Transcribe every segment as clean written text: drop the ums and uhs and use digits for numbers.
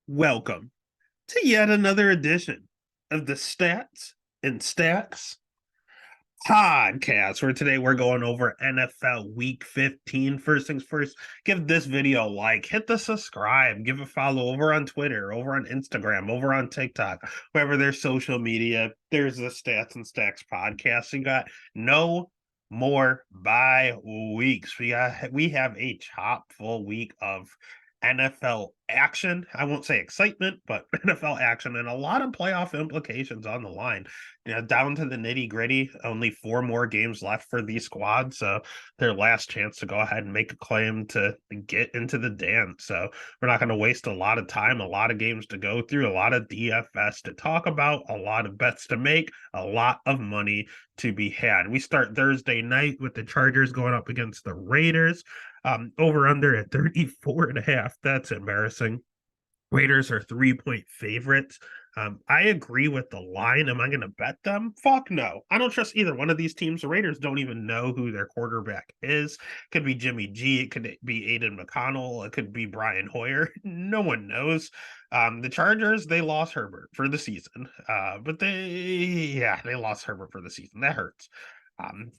Welcome to yet another edition of the Stats and Stacks podcast, where today we're going over NFL Week 15. First things first, give this video a like, hit the subscribe, give a follow over on Twitter, over on Instagram, over on TikTok, wherever there's social media. There's the Stats and Stacks podcast. You got no more bye weeks. We have a chock full week of NFL action. I won't say excitement, but NFL action and a lot of playoff implications on the line. Down to the nitty gritty. Only 4 more games left for these squads, so their last chance to go ahead and make a claim to get into the dance. So we're not going to waste a lot of time. A lot of games to go through. A lot of DFS to talk about. A lot of bets to make. A lot of money to be had. We start Thursday night with the Chargers going up against the Raiders. Over under at 34.5. That's embarrassing. Raiders are 3-point favorites. I agree with the line. Am I going to bet them? Fuck no. I don't trust either one of these teams. The Raiders don't even know who their quarterback is. It could be Jimmy G. It could be Aiden McConnell. It could be Brian Hoyer. No one knows. The Chargers, they lost Herbert for the season. But they lost Herbert for the season. That hurts.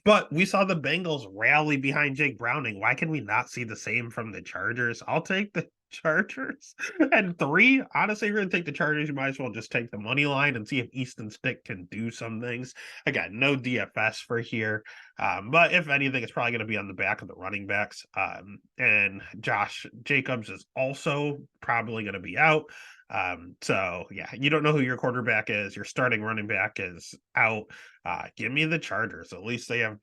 But we saw the Bengals rally behind Jake Browning. Why can we not see the same from the Chargers? I'll take the Chargers. And 3, honestly, if you're going to take the Chargers, you might as well just take the money line and see if Easton Stick can do some things. Again, no DFS for here. But if anything, it's probably going to be on the back of the running backs. And Josh Jacobs is also probably going to be out. So yeah, you don't know who your quarterback is. Your starting running back is out. Give me the Chargers. At least they have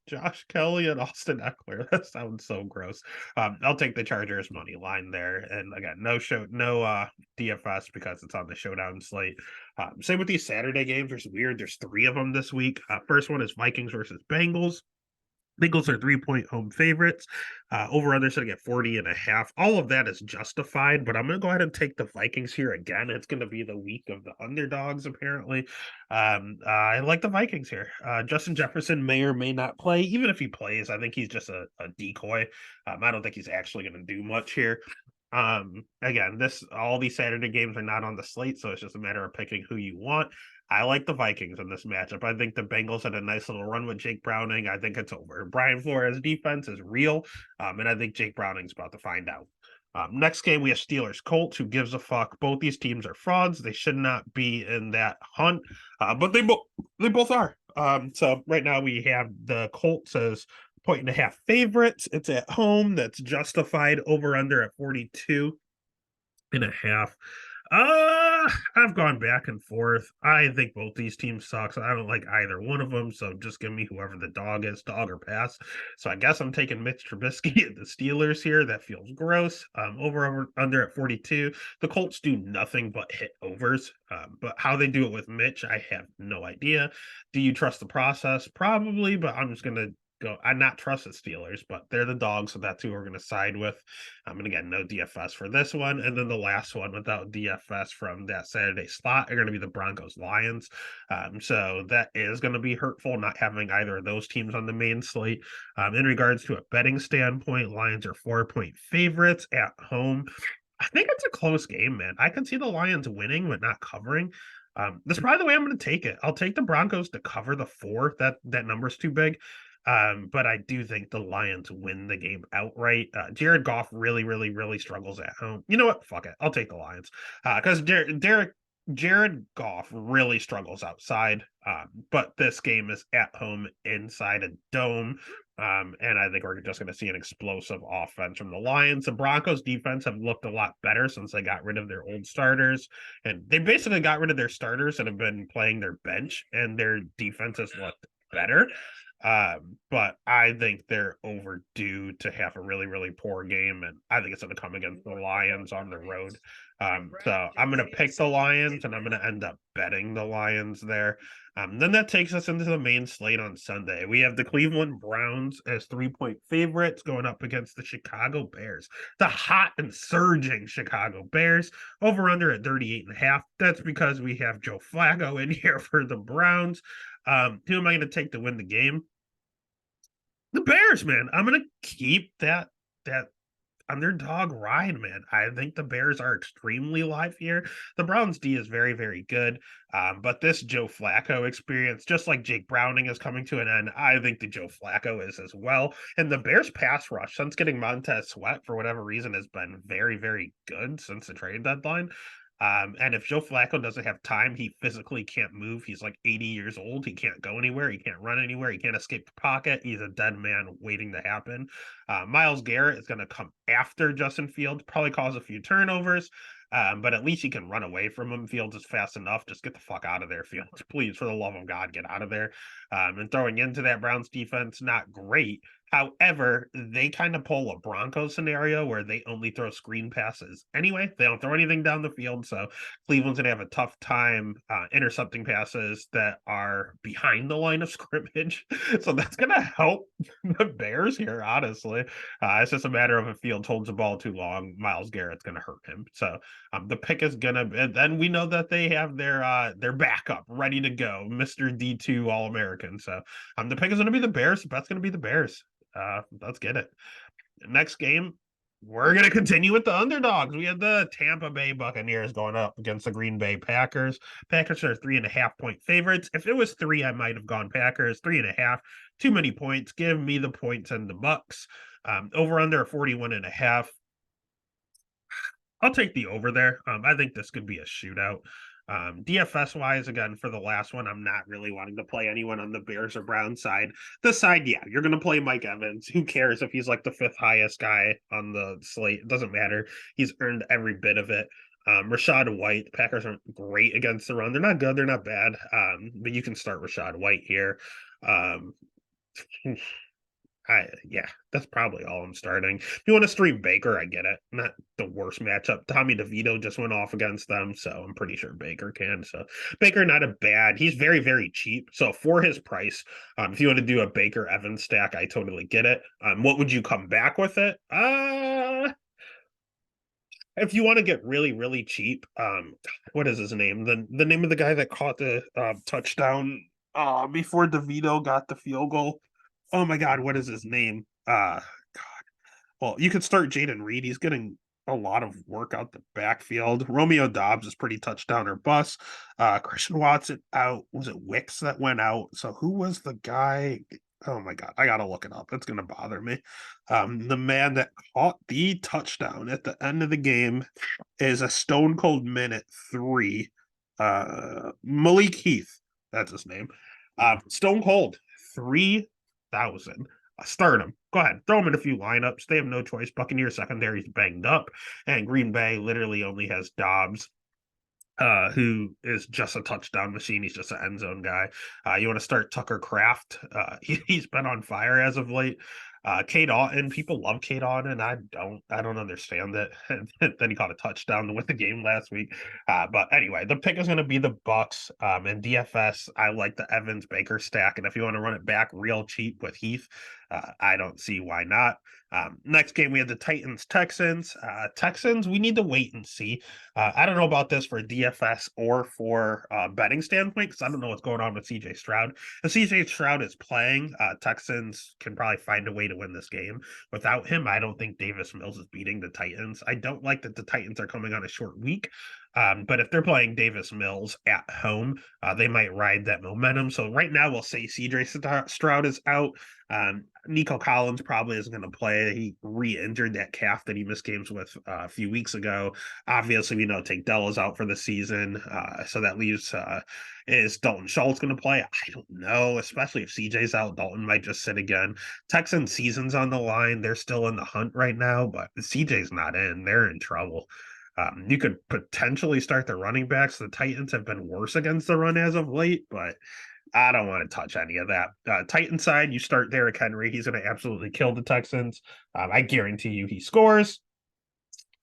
Josh Kelly and Austin Eckler. That sounds so gross. I'll take the Chargers money line there. And again, no DFS because it's on the showdown slate. Same with these Saturday games. There's weird. There's 3 of them this week. First one is Vikings versus Bengals. Bengals are 3-point home favorites. Over under should get 40.5. All of that is justified, but I'm going to go ahead and take the Vikings here again. It's going to be the week of the underdogs, apparently. I like the Vikings here. Justin Jefferson may or may not play. Even if he plays, I think he's just a decoy. I don't think he's actually going to do much here. Again, all these Saturday games are not on the slate, so it's just a matter of picking who you want. I like the Vikings in this matchup. I think the Bengals had a nice little run with Jake Browning. I think it's over. Brian Flores' defense is real, and I think Jake Browning's about to find out. Next game, we have Steelers Colts. Who gives a fuck? Both these teams are frauds. They should not be in that hunt, but they both are. So right now we have the Colts as 1.5 favorites. It's at home. That's justified. Over under at 42.5. I've gone back and forth. I think both these teams suck. So I don't like either one of them. So just give me whoever the dog is, dog or pass. So I guess I'm taking Mitch Trubisky and the Steelers here. That feels gross. Over under at 42. The Colts do nothing but hit overs. But how they do it with Mitch, I have no idea. Do you trust the process? Probably, but I'm just gonna go. I'm not trust the Steelers, but they're the dogs, so that's who we're going to side with. And again, no DFS for this one. And then the last one without DFS from that Saturday slot are going to be the Broncos Lions. So that is going to be hurtful not having either of those teams on the main slate. In regards to a betting standpoint, Lions are 4-point favorites at home. I think it's a close game, man. I can see the Lions winning, but not covering. That's probably the way I'm going to take it. I'll take the Broncos to cover the 4. That number's too big. But I do think the Lions win the game outright. Jared Goff really, really, really struggles at home. You know what? Fuck it. I'll take the Lions. Because Jared Goff really struggles outside. But this game is at home inside a dome. And I think we're just going to see an explosive offense from the Lions. The Broncos defense have looked a lot better since they got rid of their old starters. And they basically got rid of their starters and have been playing their bench, and their defense has looked better. But I think they're overdue to have a really, really poor game, and I think it's going to come against the Lions on the road. So I'm going to pick the Lions, and I'm going to end up betting the Lions there. Then that takes us into the main slate on Sunday. We have the Cleveland Browns as 3-point favorites going up against the Chicago Bears. The hot and surging Chicago Bears. Over under at 38.5. That's because we have Joe Flacco in here for the Browns. Who am I going to take to win the game? The Bears, man. I'm going to keep that underdog ride, man. I think the Bears are extremely live here. The Browns D is very, very good. But this Joe Flacco experience, just like Jake Browning is coming to an end, I think the Joe Flacco is as well. And the Bears pass rush, since getting Montez Sweat for whatever reason, has been very, very good since the trade deadline. And if Joe Flacco doesn't have time, he physically can't move. He's like 80 years old. He can't go anywhere. He can't run anywhere. He can't escape the pocket. He's a dead man waiting to happen. Myles Garrett is going to come after Justin Fields, probably cause a few turnovers, but at least he can run away from him. Fields is fast enough. Just get the fuck out of there, Fields. Please, for the love of God, get out of there. And throwing into that Browns defense, not great. However, they kind of pull a Broncos scenario where they only throw screen passes anyway. They don't throw anything down the field. So Cleveland's going to have a tough time intercepting passes that are behind the line of scrimmage. So that's going to help the Bears here, honestly. It's just a matter of if Fields holds the ball too long, Myles Garrett's going to hurt him. So the pick is going to, and then we know that they have their backup ready to go, Mr. D2 All-American. So the pick is going to be the Bears. The bet's going to be the Bears. Let's get it. Next game, we're going to continue with the underdogs. We had the Tampa Bay Buccaneers going up against the Green Bay Packers. Packers are 3.5-point favorites. If it was 3, I might have gone Packers. 3.5, too many points. Give me the points and the Bucks. Over under 41.5. I'll take the over there. I think this could be a shootout. DFS wise, again, for the last one, I'm not really wanting to play anyone on the Bears or Browns side. This side, yeah, you're going to play Mike Evans. Who cares if he's like the 5th highest guy on the slate? It doesn't matter. He's earned every bit of it. Rachaad White, the Packers aren't great against the run. They're not good. They're not bad. But you can start Rachaad White here. Yeah, that's probably all I'm starting. If you want to stream Baker, I get it. Not the worst matchup. Tommy DeVito just went off against them, so I'm pretty sure Baker can. So Baker, not a bad. He's very, very cheap. So for his price, if you want to do a Baker Evans stack, I totally get it. What would you come back with it? If you want to get really, really cheap, what is his name? The name of the guy that caught the touchdown before DeVito got the field goal. Oh my God, what is his name? God. Well, you could start Jaden Reed. He's getting a lot of work out the backfield. Romeo Dobbs is pretty touchdown or bust. Christian Watson out. Was it Wicks that went out? So who was the guy? Oh my God, I gotta look it up. It's gonna bother me. The man that caught the touchdown at the end of the game is a stone cold minute 3. Malik Heath, that's his name. Stone cold 3,000. Start him. Go ahead. Throw him in a few lineups. They have no choice. Buccaneers secondary's banged up, and Green Bay literally only has Dobbs, who is just a touchdown machine. He's just an end zone guy. You want to start Tucker Kraft. He's been on fire as of late. Cade Otton, people love Cade Otton. I don't understand it. Then he caught a touchdown to win the game last week. But anyway, the pick is going to be the Bucks. And DFS, I like the Evans Baker stack. And if you want to run it back real cheap with Heath, I don't see why not. Next game, we have the Titans Texans. Texans, we need to wait and see. I don't know about this for DFS or for betting standpoint, because I don't know what's going on with CJ Stroud. If CJ Stroud is playing, Texans can probably find a way to win this game. Without him, I don't think Davis Mills is beating the Titans. I don't like that the Titans are coming on a short week. But if they're playing Davis Mills at home, they might ride that momentum. So right now, we'll say CJ Stroud is out. Nico Collins probably isn't going to play. He re-injured that calf that he missed games with a few weeks ago. Obviously, we know Tank Dell is out for the season. So that leaves, is Dalton Schultz going to play? I don't know, especially if CJ's out. Dalton might just sit again. Texans season's on the line. They're still in the hunt right now, but CJ's not in. They're in trouble. You could potentially start the running backs. The Titans have been worse against the run as of late, but I don't want to touch any of that. Titan side, you start Derrick Henry. He's going to absolutely kill the Texans. I guarantee you he scores.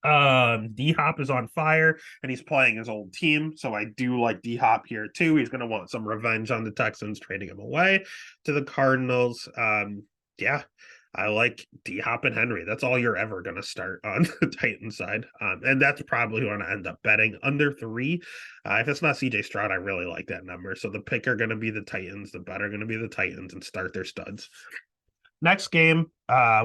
D-Hop is on fire, and he's playing his old team, so I do like D-Hop here too. He's going to want some revenge on the Texans, trading him away to the Cardinals. Yeah, I like D-Hop and Henry. That's all you're ever going to start on the Titan side. And that's probably who I'm going to end up betting under 3. If it's not CJ Stroud, I really like that number. So the pick are going to be the Titans. The bet are going to be the Titans and start their studs. Next game,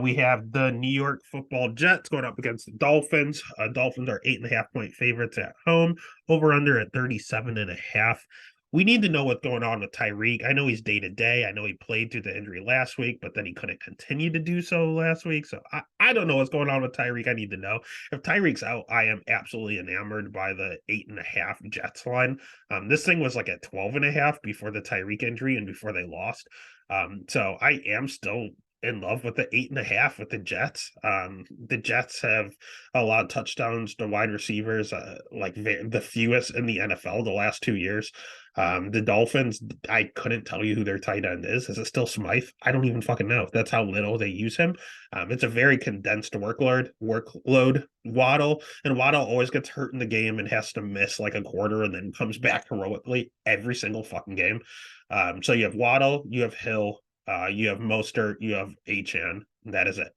we have the New York Football Jets going up against the Dolphins. Dolphins are 8.5 point favorites at home. Over under at 37.5. We need to know what's going on with Tyreek. I know he's day to day. I know he played through the injury last week, but then he couldn't continue to do so last week. So I don't know what's going on with Tyreek. I need to know. If Tyreek's out, I am absolutely enamored by the 8.5 Jets line. This thing was like at 12.5 before the Tyreek injury and before they lost. So I am still in love with the 8.5 with the Jets. The Jets have a lot of touchdowns to wide receivers, like the fewest in the NFL the last 2 years. The Dolphins, I couldn't tell you who their tight end is. Is it still Smythe? I don't even fucking know. That's how little they use him. It's a very condensed workload. Waddle, and Waddle always gets hurt in the game and has to miss like a quarter and then comes back heroically every single fucking game. So you have Waddle, you have Hill, you have Mostert, you have Achane. That is it.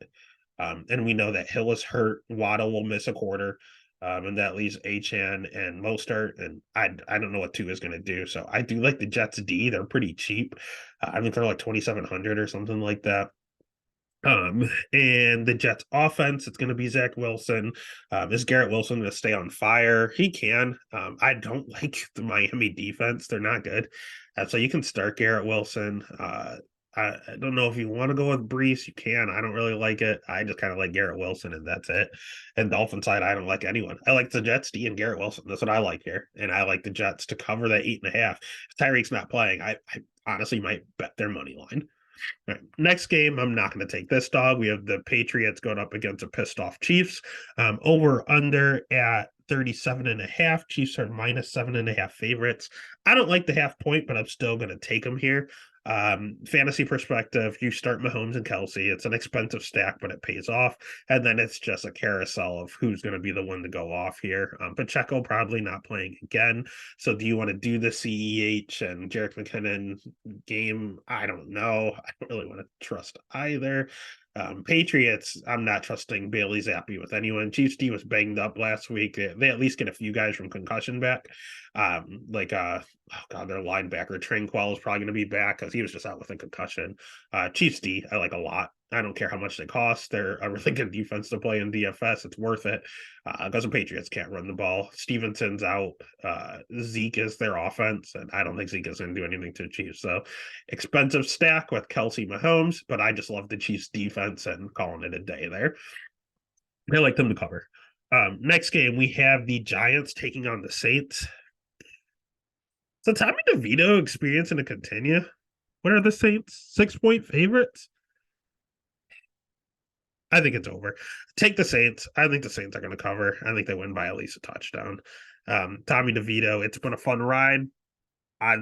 And we know that Hill is hurt. Waddle will miss a quarter. And that leaves Achane and Mostert. And I don't know what two is going to do. So I do like the Jets D. They're pretty cheap. I think they're like 2,700 or something like that. And the Jets offense, it's going to be Zach Wilson. Is Garrett Wilson going to stay on fire? He can. I don't like the Miami defense. They're not good. So you can start Garrett Wilson. I don't know if you want to go with Brees, you can. I don't really like it. I just kind of like Garrett Wilson, and that's it. And Dolphin side, I don't like anyone. I like the Jets, D and Garrett Wilson. That's what I like here. And I like the Jets to cover that 8.5. If Tyreek's not playing, I honestly might bet their money line. All right. Next game, I'm not going to take this dog. We have the Patriots going up against a pissed off Chiefs. Over under at 37.5. Chiefs are -7.5 favorites. I don't like the half point, but I'm still going to take them here. Fantasy perspective, you start Mahomes and Kelsey. It's an expensive stack, but it pays off. And then it's just a carousel of who's going to be the one to go off here. Pacheco probably not playing again. So do you want to do the CEH and Jerick McKinnon game? I don't know. I don't really want to trust either. Patriots, I'm not trusting Bailey Zappi with anyone. Chiefs D was banged up last week. They at least get a few guys from concussion back. Oh god, their linebacker Tranquil is probably going to be back because he was just out with a concussion. Chiefs D, I like a lot. I don't care how much they cost. They're a really good defense to play in DFS. It's worth it because the Patriots can't run the ball. Stevenson's out. Zeke is their offense, and I don't think Zeke is going to do anything to the Chiefs. So expensive stack with Kelsey Mahomes, but I just love the Chiefs defense and calling it a day there. I like them to cover. Next game, we have the Giants taking on the Saints. So Tommy DeVito experiencing to continue. What are the Saints? 6-point favorites? I think it's over. Take the Saints. I think the Saints are going to cover. I think they win by at least a touchdown. Tommy DeVito, it's been a fun ride.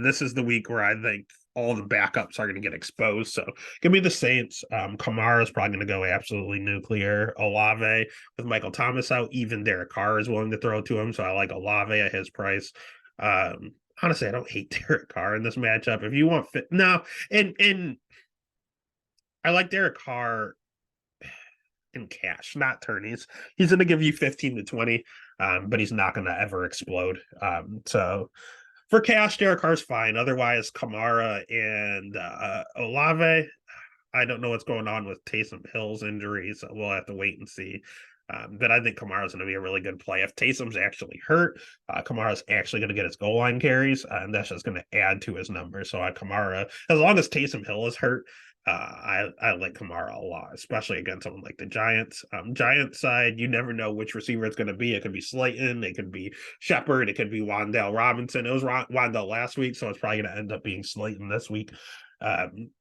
This is the week where I think all the backups are going to get exposed. So give me the Saints. Kamara is probably going to go absolutely nuclear. Olave with Michael Thomas out. Even Derek Carr is willing to throw to him. So I like Olave at his price. Honestly, I don't hate Derek Carr in this matchup. If you want fit, no, and I like Derek Carr in cash, not tourneys. He's going to give you 15 to 20, but he's not going to ever explode. So for cash, Derek Carr's fine. Otherwise, Kamara and Olave, I don't know what's going on with Taysom Hill's injuries. So we'll have to wait and see. But I think Kamara's going to be a really good play. If Taysom's actually hurt, Kamara's actually going to get his goal line carries, and that's just going to add to his numbers. So Kamara, as long as Taysom Hill is hurt, I like Kamara a lot, especially against someone like the Giants. Giants side, you never know which receiver it's going to be. It could be Slayton, it could be Shepard, it could be Wan'Dale Robinson. It was Wan'Dale last week, so it's probably going to end up being Slayton this week. I'm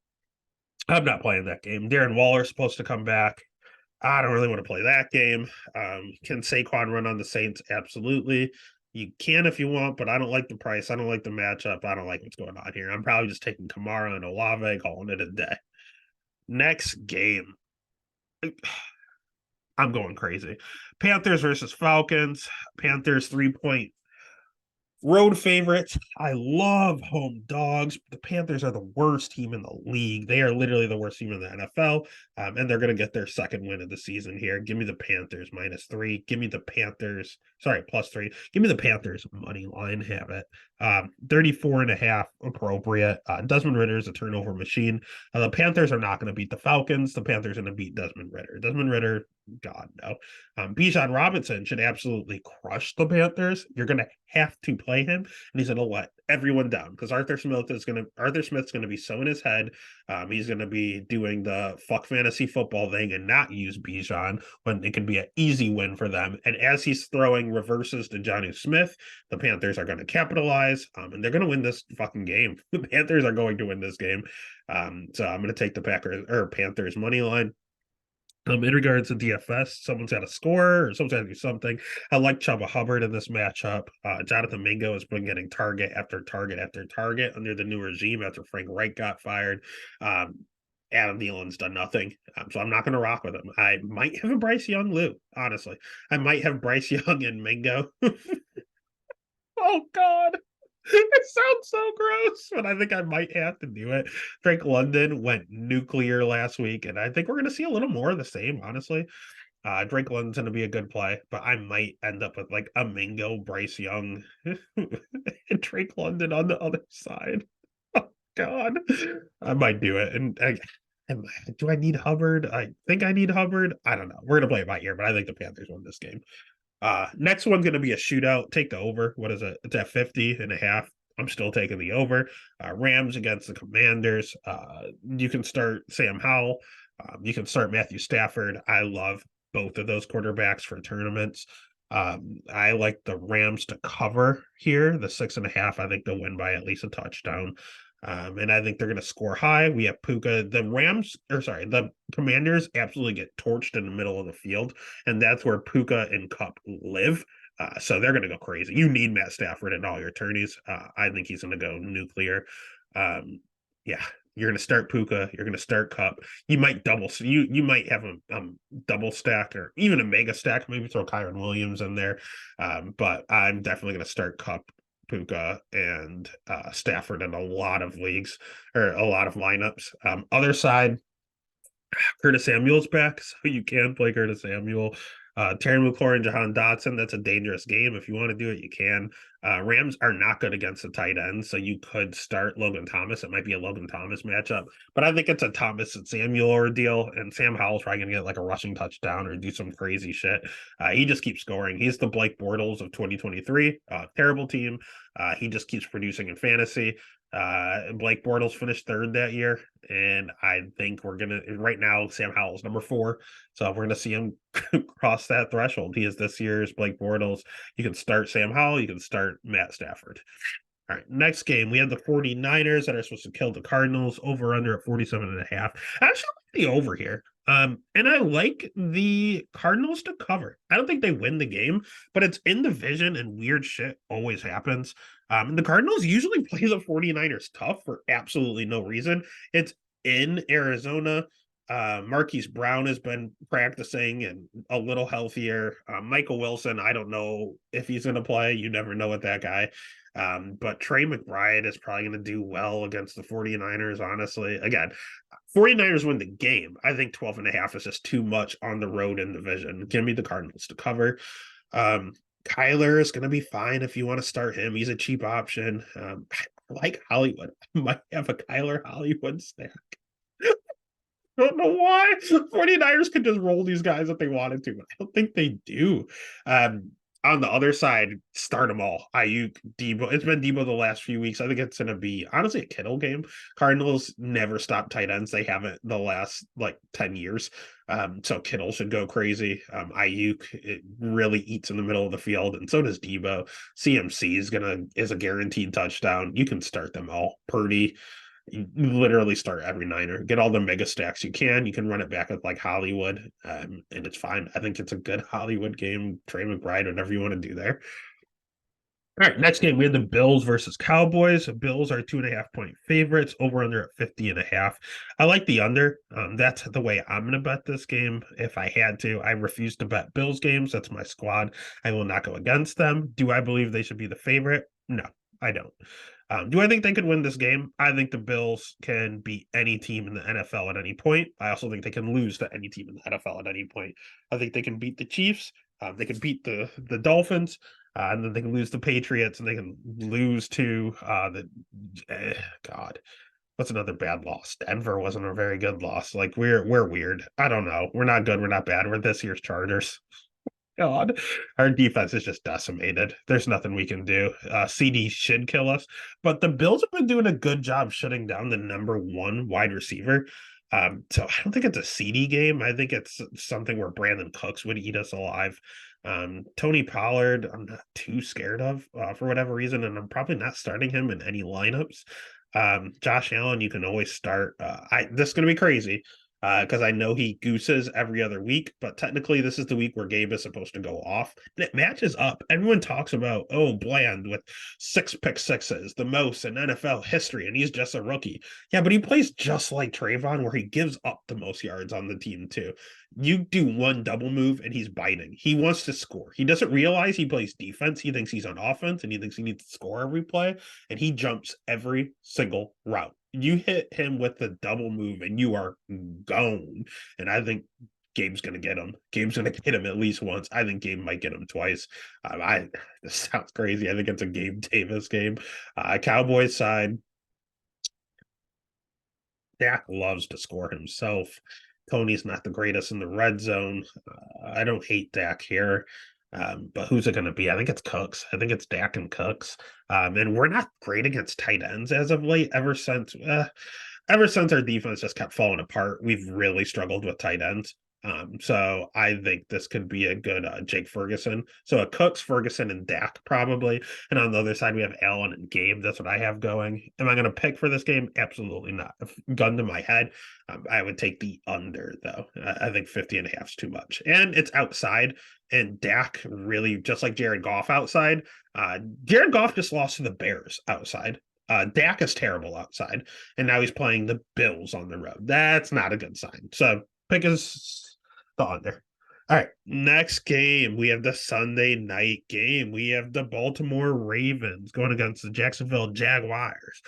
not playing that game. Darren Waller's supposed to come back. I don't really want to play that game. Can Saquon run on the Saints? Absolutely. You can if you want, but I don't like the price. I don't like the matchup. I don't like what's going on here. I'm probably just taking Kamara and Olave, calling it a day. Next game. I'm going crazy. Panthers versus Falcons. Panthers 3-point road favorites. I love home dogs. The Panthers are the worst team in the league. They are literally the worst team in the NFL, and they're going to get their second win of the season here. Give me the Panthers -3. Give me the Panthers Sorry, +3. Give me the Panthers money line. Have it. 34.5 appropriate. Desmond Ritter is a turnover machine. The Panthers are not going to beat the Falcons. The Panthers are going to beat Desmond Ritter. Desmond Ritter, God no. Bijan Robinson should absolutely crush the Panthers. You're going to have to play him, and he's going to let everyone down because Arthur Smith's going to be so in his head. He's going to be doing the fuck fantasy football thing and not use Bijan when it can be an easy win for them. And as he's throwing reverses to Johnny Smith, the Panthers are going to capitalize, and they're going to win this fucking game. The Panthers are going to win this game. So I'm going to take the Panthers money line. In regards to DFS, someone's got to score or someone's got to do something. I like Chuba Hubbard in this matchup. Jonathan Mingo has been getting target after target after target under the new regime after Frank Reich got fired. Adam Thielen's done nothing, so I'm not going to rock with him. I might have a Bryce Young Lou, honestly. I might have Bryce Young and Mingo. Oh, God. It sounds so gross, but I think I might have to do it. Drake London went nuclear last week, and I think we're going to see a little more of the same, honestly. Drake London's going to be a good play, but I might end up with like a Mingo, Bryce Young, and Drake London on the other side. Oh, God. I might do it. Do I need Hubbard? I think I need Hubbard. I don't know. We're going to play it by ear, but I think the Panthers win this game. Next one's going to be a shootout. Take the over. What is it? It's at 50.5. I'm still taking the over. Rams against the Commanders. You can start Sam Howell. You can start Matthew Stafford. I love both of those quarterbacks for tournaments. I like the Rams to cover here, the 6.5. I think they'll win by at least a touchdown. And I think they're going to score high. We have Puka. The Commanders absolutely get torched in the middle of the field, and that's where Puka and Kupp live. So they're going to go crazy. You need Matt Stafford in all your tourneys. I think he's going to go nuclear. Yeah, you're going to start Puka. You're going to start Kupp. You might You might have a double stack or even a mega stack. Maybe throw Kyron Williams in there. But I'm definitely going to start Kupp, Puka, and Stafford in a lot of leagues or a lot of lineups. Other side, Curtis Samuel's back, so you can play Curtis Samuel. Terry McLaurin, Jahan Dotson, that's a dangerous game. If you want to do it, you can. Rams are not good against the tight ends, so you could start Logan Thomas. It might be a Logan Thomas matchup, but I think it's a Thomas and Samuel ordeal, and Sam Howell's probably going to get like a rushing touchdown or do some crazy shit. He just keeps scoring. He's the Blake Bortles of 2023. Terrible team. He just keeps producing in fantasy. Blake Bortles finished third that year, and I think right now Sam Howell's number 4, so we're gonna see him cross that threshold. He is this year's Blake Bortles. You can start Sam Howell, you can start Matt Stafford. All right, next game, we have the 49ers that are supposed to kill the Cardinals, over under at 47.5. I actually like the over here. And I like the Cardinals to cover. I don't think they win the game, but it's in division and weird shit always happens. The Cardinals usually play the 49ers tough for absolutely no reason. It's in Arizona. Marquise Brown has been practicing and a little healthier. Michael Wilson, I don't know if he's going to play. You never know with that guy. But Trey McBride is probably going to do well against the 49ers, honestly. Again, 49ers win the game. I think 12.5 is just too much on the road in division. Give me the Cardinals to cover. Kyler is going to be fine if you want to start him. He's a cheap option. I like Hollywood. I might have a Kyler Hollywood stack. Don't know why. 49ers could just roll these guys if they wanted to, but I don't think they do. On the other side, start them all. Ayuk, Debo. It's been Debo the last few weeks. I think it's going to be, honestly, a Kittle game. Cardinals never stop tight ends. They haven't the last, 10 years. So Kittle should go crazy. Ayuk, it really eats in the middle of the field, and so does Debo. CMC is a guaranteed touchdown. You can start them all. Purdy. You literally start every Niner. Get all the mega stacks you can. You can run it back with like Hollywood, and it's fine. I think it's a good Hollywood game. Trey McBride, whatever you want to do there. All right, next game, we have the Bills versus Cowboys. The Bills are 2.5-point favorites, over under at 50.5. I like the under. That's the way I'm going to bet this game. If I had to, I refuse to bet Bills games. That's my squad. I will not go against them. Do I believe they should be the favorite? No, I don't. Do I think they could win this game? I think the Bills can beat any team in the NFL at any point. I also think they can lose to any team in the NFL at any point. I think they can beat the Chiefs. They can beat the Dolphins, and then they can lose the Patriots, and they can lose to God. What's another bad loss? Denver wasn't a very good loss. Like we're weird. I don't know. We're not good. We're not bad. We're this year's Chargers. God, our defense is just decimated. There's nothing we can do. CD should kill us, but the Bills have been doing a good job shutting down the number one wide receiver. So I don't think it's a CD game. I think it's something where Brandon Cooks would eat us alive. Tony Pollard, I'm not too scared of for whatever reason, and I'm probably not starting him in any lineups. Josh Allen, you can always start. This is gonna be crazy because I know he gooses every other week, but technically this is the week where Gabe is supposed to go off, and it matches up. Everyone talks about Bland with 6 pick sixes, the most in NFL history, and he's just a rookie. Yeah, but he plays just like Trayvon, where he gives up the most yards on the team too. You do one double move and he's biting. He wants to score. He doesn't realize he plays defense. He thinks he's on offense and he thinks he needs to score every play, and he jumps every single route. You hit him with the double move and you are gone. And I think Gabe's going to get him. Gabe's going to get him at least once. I think Gabe might get him twice. This sounds crazy. I think it's a Gabe Davis game. Cowboys side, Dak loves to score himself. Tony's not the greatest in the red zone. I don't hate Dak here. But who's it going to be? I think it's Cooks. I think it's Dak and Cooks. And we're not great against tight ends as of late. Ever since our defense just kept falling apart, we've really struggled with tight ends. So I think this could be a good Jake Ferguson. So a Cooks, Ferguson, and Dak probably. And on the other side, we have Allen and Gabe. That's what I have going. Am I going to pick for this game? Absolutely not. Gun to my head, I would take the under, though. I think 50.5 is too much. And it's outside. And Dak really, just like Jared Goff outside, Jared Goff just lost to the Bears outside. Dak is terrible outside. And now he's playing the Bills on the road. That's not a good sign. So pick is the under. All right, next game. We have the Sunday night game. We have the Baltimore Ravens going against the Jacksonville Jaguars.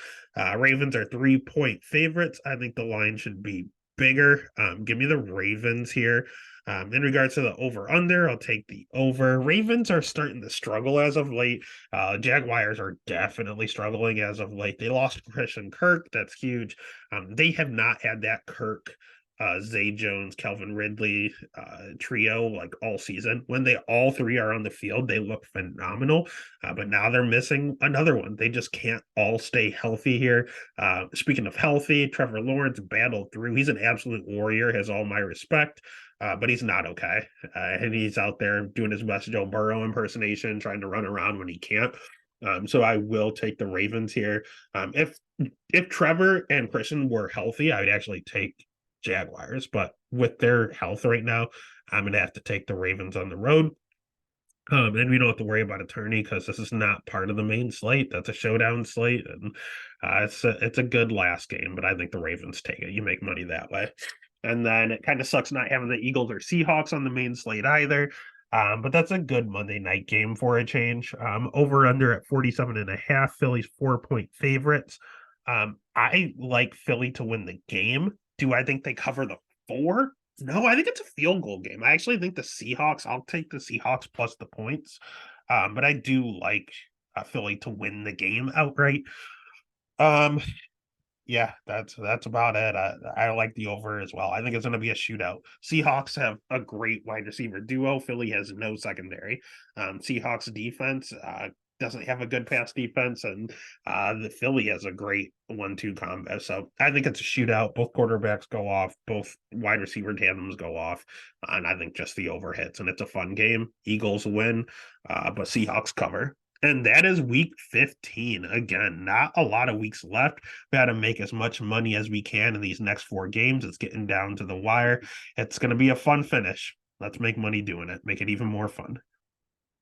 Ravens are 3-point favorites. I think the line should be bigger. Give me the Ravens here. In regards to the over-under, I'll take the over. Ravens are starting to struggle as of late. Jaguars are definitely struggling as of late. They lost Christian Kirk. That's huge. They have not had that Kirk Zay Jones, Calvin Ridley trio like all season. When they all three are on the field, they look phenomenal. But now they're missing another one. They just can't all stay healthy here. Speaking of healthy, Trevor Lawrence battled through. He's an absolute warrior, has all my respect. But he's not okay. And he's out there doing his best Joe Burrow impersonation, trying to run around when he can't. So I will take the Ravens here. If Trevor and Christian were healthy, I would actually take Jaguars, but with their health right now, I'm gonna have to take the Ravens on the road. And we don't have to worry about attorney because this is not part of the main slate. That's a showdown slate, and it's a good last game. But I think the Ravens take it. You make money that way. And then it kind of sucks not having the Eagles or Seahawks on the main slate either. But that's a good Monday night game for a change. Over under at 47.5. Philly's 4-point favorites. I like Philly to win the game. Do I think they cover the 4? No, I think it's a field goal game. I actually think the Seahawks, I'll take the Seahawks plus the points. But I do like Philly to win the game outright. Yeah, that's about it. I like the over as well. I think it's going to be a shootout. Seahawks have a great wide receiver duo. Philly has no secondary. Seahawks defense doesn't have a good pass defense, and the Philly has a great 1-2 combo. So I think it's a shootout. Both quarterbacks go off, both wide receiver tandems go off, and I think just the over hits, and it's a fun game. Eagles win, but Seahawks cover. And that is week 15. Again, not a lot of weeks left. We got to make as much money as we can in these next 4 games. It's getting down to the wire. It's going to be a fun finish. Let's make money doing it. Make it even more fun.